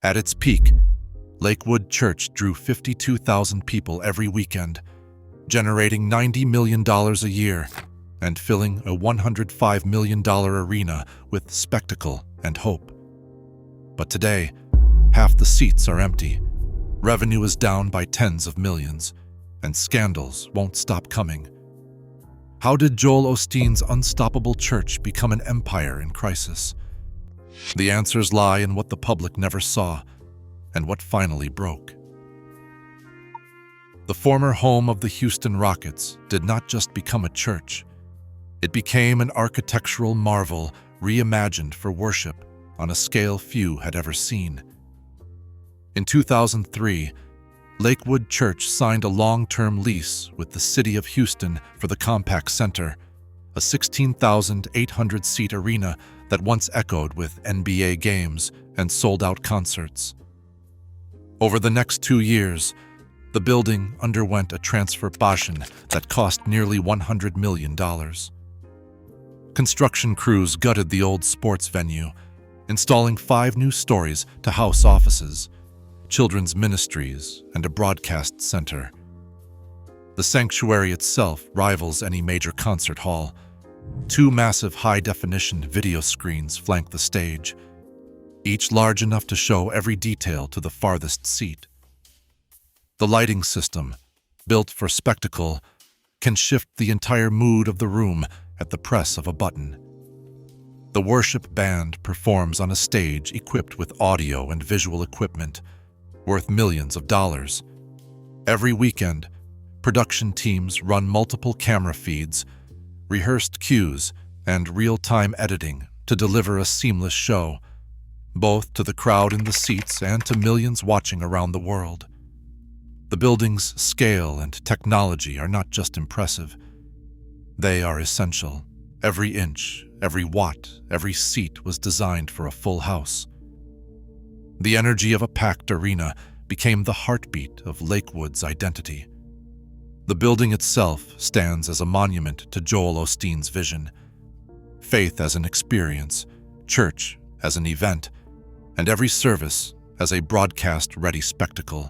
At its peak, Lakewood Church drew 52,000 people every weekend, generating $90 million a year and filling a $105 million arena with spectacle and hope. But today, half the seats are empty. Revenue is down by tens of millions, and scandals won't stop coming. How did Joel Osteen's unstoppable church become an empire in crisis? The answers lie in what the public never saw and what finally broke. The former home of the Houston Rockets did not just become a church. It became an architectural marvel reimagined for worship on a scale few had ever seen. In 2003, Lakewood Church signed a long-term lease with the city of Houston for the Compaq Center, a 16,800-seat arena that once echoed with NBA games and sold-out concerts. Over the next 2 years, the building underwent a transformation that cost nearly $100 million. Construction crews gutted the old sports venue, installing 5 new stories to house offices, children's ministries, and a broadcast center. The sanctuary itself rivals any major concert hall. 2 massive high-definition video screens flank the stage, each large enough to show every detail to the farthest seat. The lighting system, built for spectacle, can shift the entire mood of the room at the press of a button. The worship band performs on a stage equipped with audio and visual equipment, worth millions of dollars. Every weekend, production teams run multiple camera feeds, rehearsed cues, and real-time editing to deliver a seamless show, both to the crowd in the seats and to millions watching around the world. The building's scale and technology are not just impressive. They are essential. Every inch, every watt, every seat was designed for a full house. The energy of a packed arena became the heartbeat of Lakewood's identity. The building itself stands as a monument to Joel Osteen's vision. Faith as an experience, church as an event, and every service as a broadcast-ready spectacle.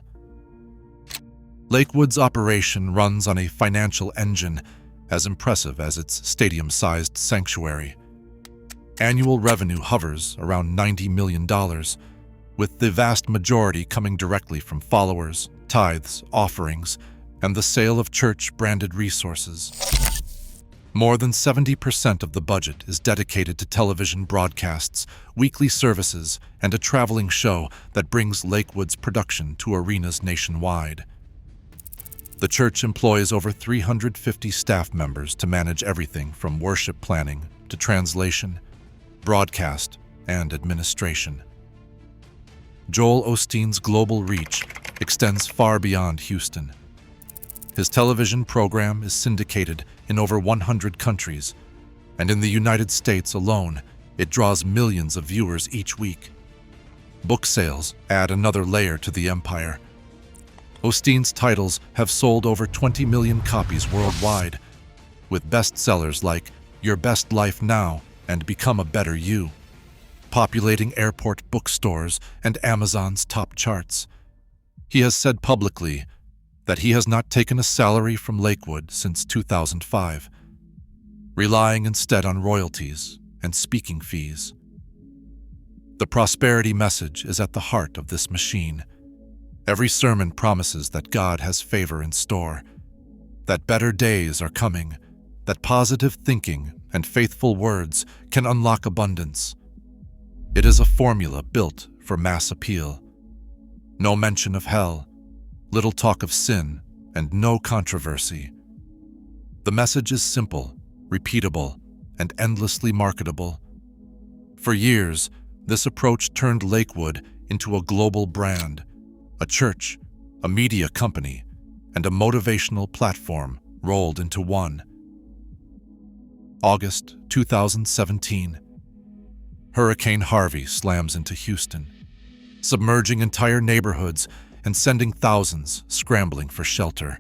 Lakewood's operation runs on a financial engine as impressive as its stadium-sized sanctuary. Annual revenue hovers around $90 million, with the vast majority coming directly from followers, tithes, offerings, and the sale of church-branded resources. More than 70% of the budget is dedicated to television broadcasts, weekly services, and a traveling show that brings Lakewood's production to arenas nationwide. The church employs over 350 staff members to manage everything from worship planning to translation, broadcast, and administration. Joel Osteen's global reach extends far beyond Houston. His television program is syndicated in over 100 countries, and in the United States alone, it draws millions of viewers each week. Book sales add another layer to the empire. Osteen's titles have sold over 20 million copies worldwide, with bestsellers like Your Best Life Now and Become a Better You, populating airport bookstores and Amazon's top charts. He has said publicly that he has not taken a salary from Lakewood since 2005, relying instead on royalties and speaking fees. The prosperity message is at the heart of this machine. Every sermon promises that God has favor in store, that better days are coming, that positive thinking and faithful words can unlock abundance. It is a formula built for mass appeal. No mention of hell, little talk of sin, and no controversy. The message is simple, repeatable, and endlessly marketable. For years, this approach turned Lakewood into a global brand, a church, a media company, and a motivational platform rolled into one. August 2017. Hurricane Harvey slams into Houston, submerging entire neighborhoods and sending thousands scrambling for shelter.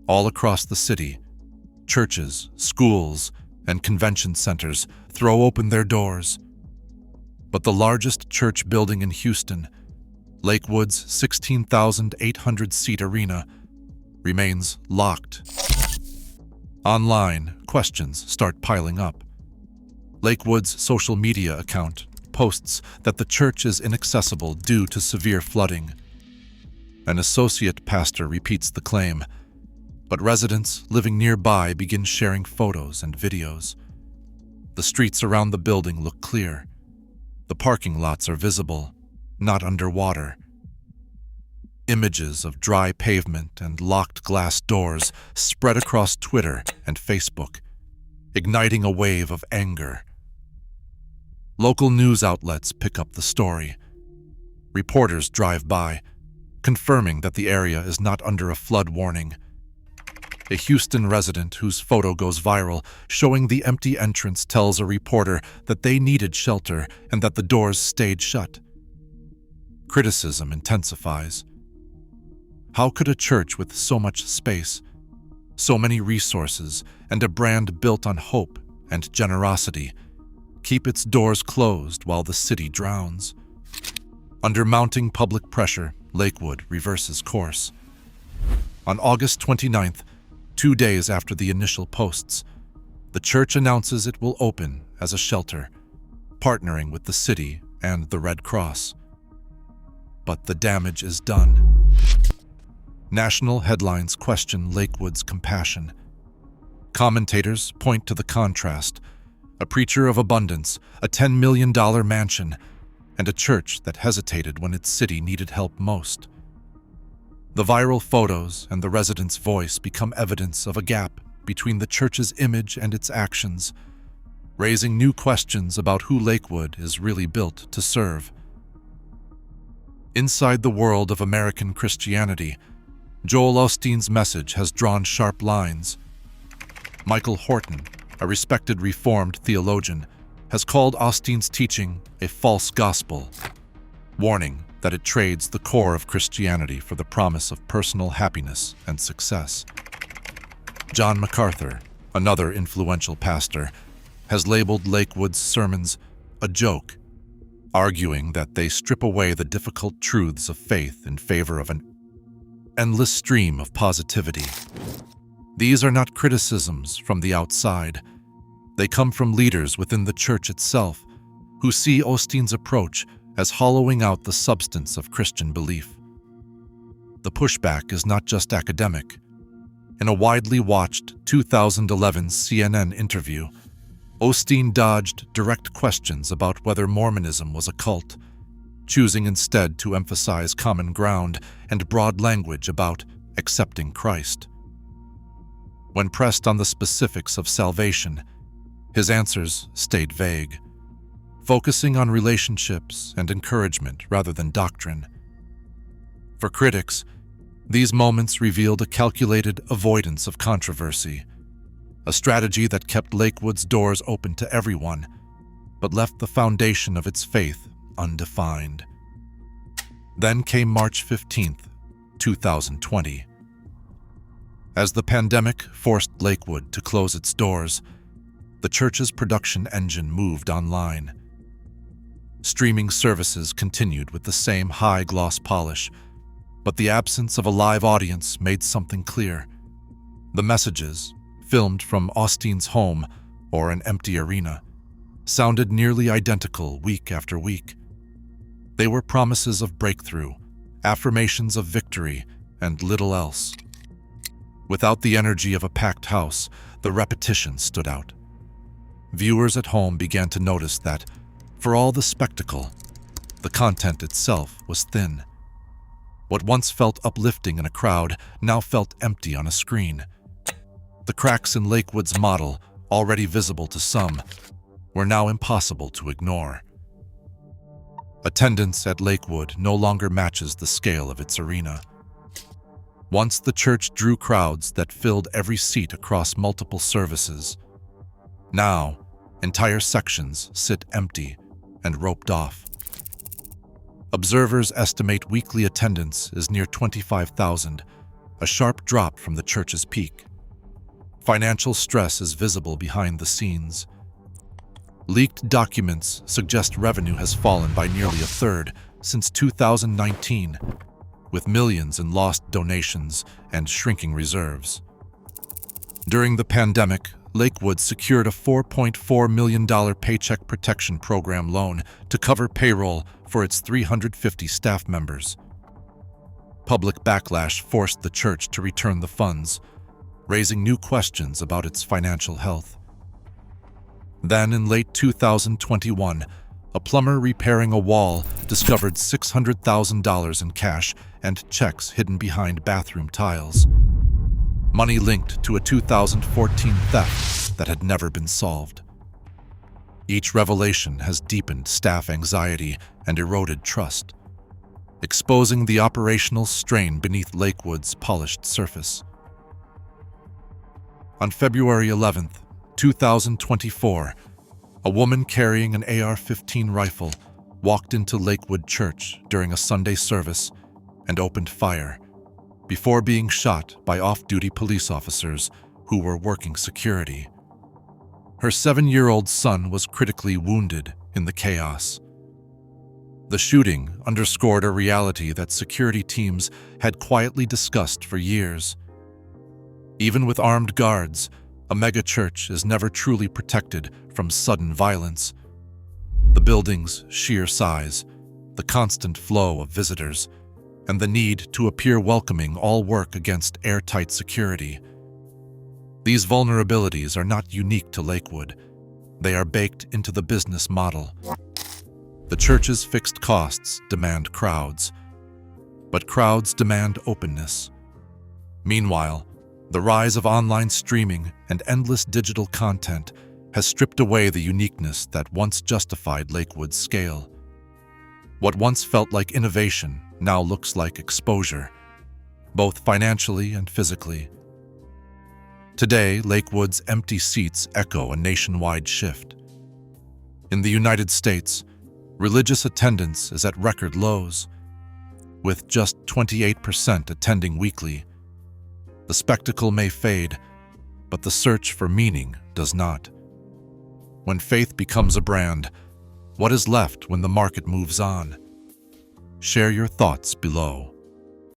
All across the city, churches, schools, and convention centers throw open their doors. But the largest church building in Houston Lakewood's 16,800-seat arena remains locked. Online, questions start piling up. Lakewood's social media account posts that the church is inaccessible due to severe flooding. An associate pastor repeats the claim, but residents living nearby begin sharing photos and videos. The streets around the building look clear. The parking lots are visible, not underwater. Images of dry pavement and locked glass doors spread across Twitter and Facebook, igniting a wave of anger. Local news outlets pick up the story. Reporters drive by, confirming that the area is not under a flood warning. A Houston resident whose photo goes viral, showing the empty entrance, tells a reporter that they needed shelter and that the doors stayed shut. Criticism intensifies. How could a church with so much space, so many resources, and a brand built on hope and generosity keep its doors closed while the city drowns? Under mounting public pressure, Lakewood reverses course. On August 29th, 2 days after the initial posts, the church announces it will open as a shelter, partnering with the city and the Red Cross. But the damage is done. National headlines question Lakewood's compassion. Commentators point to the contrast: a preacher of abundance, a $10 million mansion, and a church that hesitated when its city needed help most. The viral photos and the residents' voice become evidence of a gap between the church's image and its actions, raising new questions about who Lakewood is really built to serve. Inside the world of American Christianity, Joel Osteen's message has drawn sharp lines. Michael Horton, a respected Reformed theologian, has called Osteen's teaching a false gospel, warning that it trades the core of Christianity for the promise of personal happiness and success. John MacArthur, another influential pastor, has labeled Lakewood's sermons a joke, arguing that they strip away the difficult truths of faith in favor of an endless stream of positivity. These are not criticisms from the outside. They come from leaders within the church itself, who see Osteen's approach as hollowing out the substance of Christian belief. The pushback is not just academic. In a widely watched 2011 CNN interview, Osteen dodged direct questions about whether Mormonism was a cult, choosing instead to emphasize common ground and broad language about accepting Christ. When pressed on the specifics of salvation, his answers stayed vague, focusing on relationships and encouragement rather than doctrine. For critics, these moments revealed a calculated avoidance of controversy, a strategy that kept Lakewood's doors open to everyone, but left the foundation of its faith undefined. Then came March 15th, 2020. As the pandemic forced Lakewood to close its doors, the church's production engine moved online. Streaming services continued with the same high-gloss polish, but the absence of a live audience made something clear. The messages, filmed from Osteen's home or an empty arena, sounded nearly identical week after week. They were promises of breakthrough, affirmations of victory, and little else. Without the energy of a packed house, the repetition stood out. Viewers at home began to notice that, for all the spectacle, the content itself was thin. What once felt uplifting in a crowd now felt empty on a screen. The cracks in Lakewood's model, already visible to some, were now impossible to ignore. Attendance at Lakewood no longer matches the scale of its arena. Once the church drew crowds that filled every seat across multiple services, now entire sections sit empty and roped off. Observers estimate weekly attendance is near 25,000, a sharp drop from the church's peak. Financial stress is visible behind the scenes. Leaked documents suggest revenue has fallen by nearly a third, since 2019, with millions in lost donations and shrinking reserves. During the pandemic, Lakewood secured a $4.4 million Paycheck Protection Program loan to cover payroll for its 350 staff members. Public backlash forced the church to return the funds, raising new questions about its financial health. Then, in late 2021, a plumber repairing a wall discovered $600,000 in cash and checks hidden behind bathroom tiles. Money linked to a 2014 theft that had never been solved. Each revelation has deepened staff anxiety and eroded trust, exposing the operational strain beneath Lakewood's polished surface. On February 11, 2024, a woman carrying an AR-15 rifle walked into Lakewood Church during a Sunday service and opened fire before being shot by off-duty police officers who were working security. Her 7-year-old son was critically wounded in the chaos. The shooting underscored a reality that security teams had quietly discussed for years. Even with armed guards, a megachurch is never truly protected from sudden violence. The building's sheer size, the constant flow of visitors, and the need to appear welcoming all work against airtight security. These vulnerabilities are not unique to Lakewood. They are baked into the business model. The church's fixed costs demand crowds, but crowds demand openness. Meanwhile, the rise of online streaming and endless digital content has stripped away the uniqueness that once justified Lakewood's scale. What once felt like innovation now looks like exposure, both financially and physically. Today, Lakewood's empty seats echo a nationwide shift. In the United States, religious attendance is at record lows, with just 28% attending weekly. The spectacle may fade, but the search for meaning does not. When faith becomes a brand, what is left when the market moves on? Share your thoughts below.